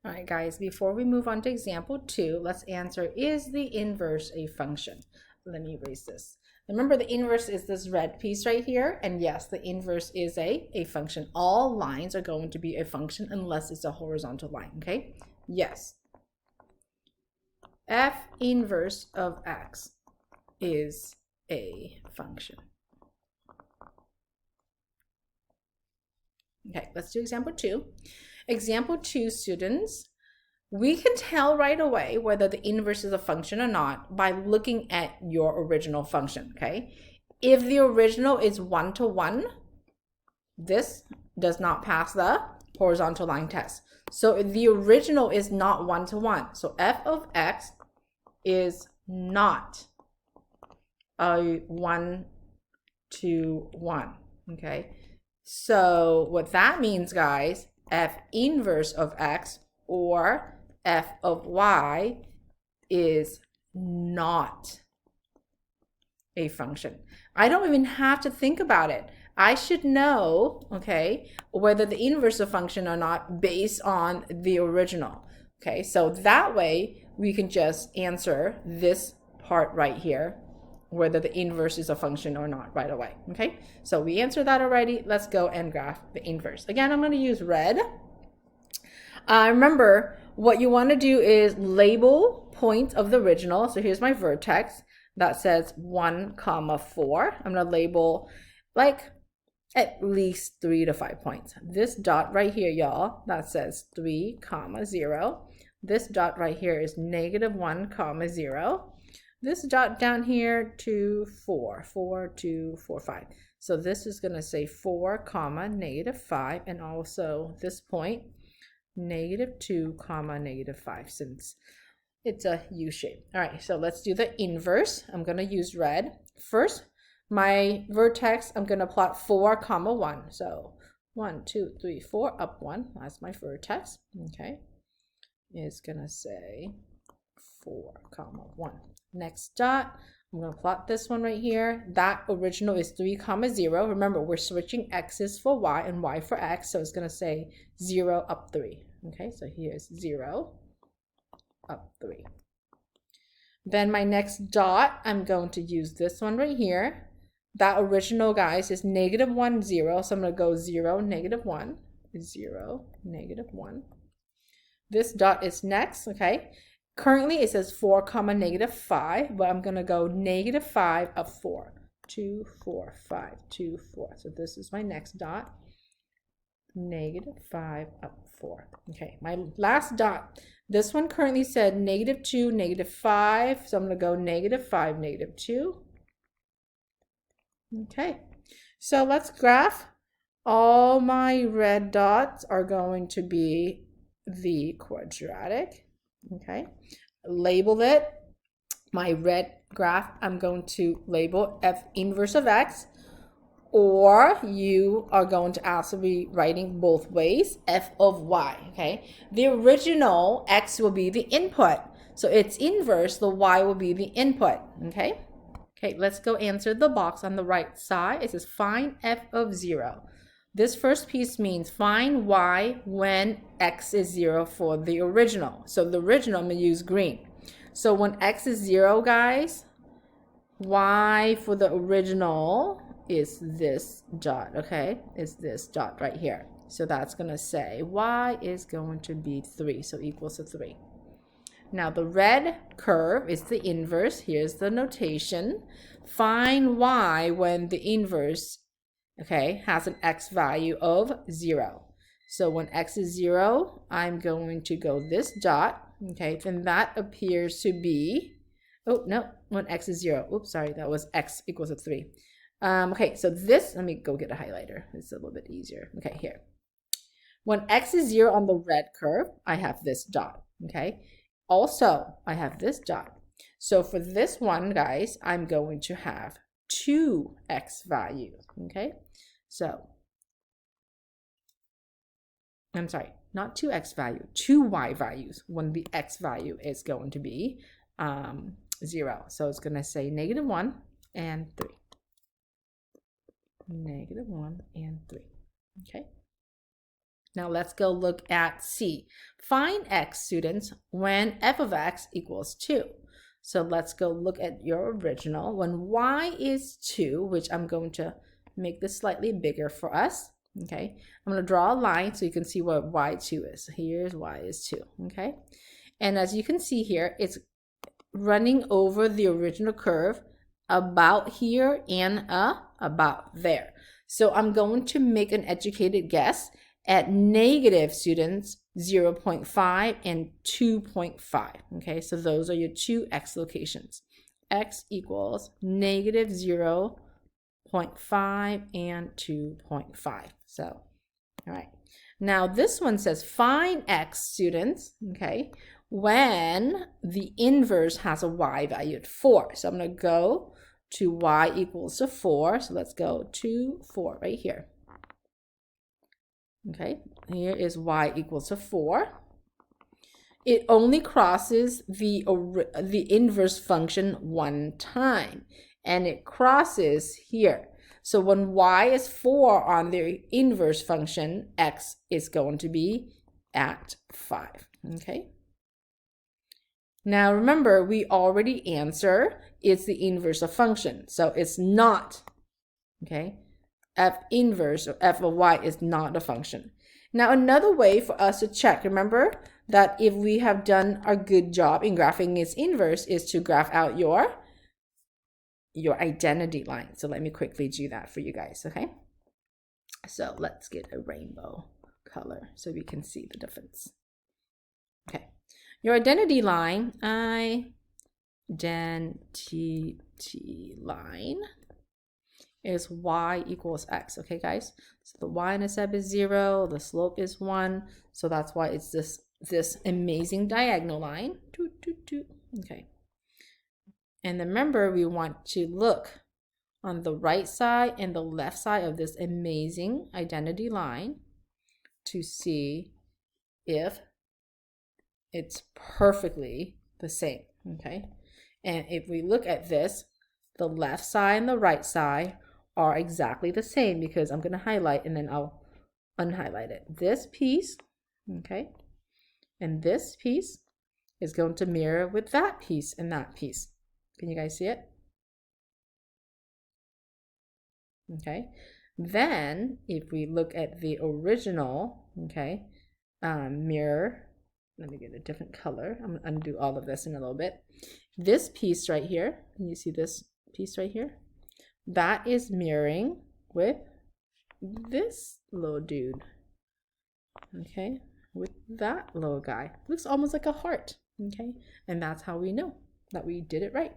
All right, guys, before we move on to example 2, let's answer, is the inverse a function? Let me erase this. Remember, the inverse is this red piece right here. And yes, the inverse is a function. All lines are going to be a function unless it's a horizontal line, okay? Yes. F inverse of x is a function. Okay, let's do example 2. Example 2, students, we can tell right away whether the inverse is a function or not by looking at your original function, okay? If the original is 1-to-1, this does not pass the horizontal line test. So the original is not 1-to-1. So f of x is not a 1-to-1, okay? So what that means, guys, f inverse of x or f of y is not a function. I don't even have to think about it. I should know, okay, whether the inverse of function or not based on the original. Okay, so that way we can just answer this part right here, whether the inverse is a function or not right away. Okay, so we answered that already. Let's go and graph the inverse. Again, I'm going to use red. Remember, what you want to do is label point of the original. So here's my vertex that says 1, 4. I'm going to label like at least 3 to 5 points. This dot right here, y'all, that says 3, 0. This dot right here is -1, 0. This dot down here, 2, 4, 4, 2, 4, 5. So this is going to say 4, -5, and also this point, -2, -5, since it's a U shape. All right, so let's do the inverse. I'm going to use red. First, my vertex, I'm going to plot 4, 1. So 1, 2, 3, 4, up 1. That's my vertex. Okay, it's going to say 4, 1. Next dot, I'm going to plot this one right here. That original is 3, 0. Remember, we're switching x's for y and y for x, so it's going to say 0, up 3. Okay, so here's 0, up 3. Then my next dot, I'm going to use this one right here. That original, guys, is -1, 0. So I'm going to go 0, -1, 0, -1. This dot is next, okay? Currently, it says 4, -5, but I'm going to go -5, up 4. 2, 4, 5, 2, 4. So this is my next dot. -5, up 4. Okay, my last dot. This one currently said -2, -5. So I'm going to go -5, -2. Okay, so let's graph. All my red dots are going to be the quadratic. Okay, label it. My red graph, I'm going to label f inverse of x, or you are going to also be writing both ways, f of y. Okay, the original x will be the input, so its inverse, the y, will be the input. Okay, let's go answer the box on the right side. It says find f of 0. This first piece means find y when x is 0 for the original. So the original, I'm going to use green. So when x is 0, guys, y for the original is this dot, okay? It's this dot right here. So that's going to say y is going to be 3, so equals to 3. Now the red curve is the inverse. Here's the notation. Find y when the inverse, okay, has an x value of 0. So when x is 0, I'm going to go this dot, okay, and that appears to be, oh, no, when x is 0. Oops, sorry, that was x equals to 3. Okay, so this, let me go get a highlighter. It's a little bit easier. Okay, here. When x is 0 on the red curve, I have this dot, okay? Also, I have this dot. So for this one, guys, I'm going to have 2 x values, okay? So, I'm sorry, not 2 x value, 2 y values when the x value is going to be 0. So it's going to say -1 and 3. -1 and 3, okay? Now let's go look at C. Find x, students, when f of x equals 2. So let's go look at your original. When y is 2, which I'm going to make this slightly bigger for us. Okay, I'm going to draw a line so you can see what y2 is. Here's y is 2. Okay, and as you can see here, it's running over the original curve about here and about there. So I'm going to make an educated guess at negative, students, 0.5 and 2.5. Okay, so those are your two x locations. X equals negative 0.5 and 2.5. So, all right. Now this one says find x, students, okay, when the inverse has a y value at 4. So I'm going to go to y equals to 4. So let's go to 4 right here. Okay, here is y equals to 4. It only crosses the inverse function one time, and it crosses here. So when y is 4 on the inverse function, x is going to be at 5. Okay. Now remember, we already answered it's the inverse of function, so it's not, okay? F inverse or f of y is not a function. Now another way for us to check, remember that if we have done a good job in graphing its inverse is to graph out your identity line. So let me quickly do that for you guys, okay? So let's get a rainbow color so we can see the difference. Okay, your identity line, is y equals x. Okay, guys, so the y-intercept is 0, the slope is 1, so that's why it's this amazing diagonal line. Okay, and remember, we want to look on the right side and the left side of this amazing identity line to see if it's perfectly the same. Okay, and if we look at this, the left side and the right side are exactly the same, because I'm going to highlight and then I'll unhighlight it. This piece, okay, and this piece is going to mirror with that piece and that piece. Can you guys see it? Okay, then if we look at the original, okay, mirror, let me get a different color. I'm going to undo all of this in a little bit. This piece right here, can you see this piece right here? That is mirroring with this little dude, okay, with that little guy. Looks almost like a heart, okay, and that's how we know that we did it right.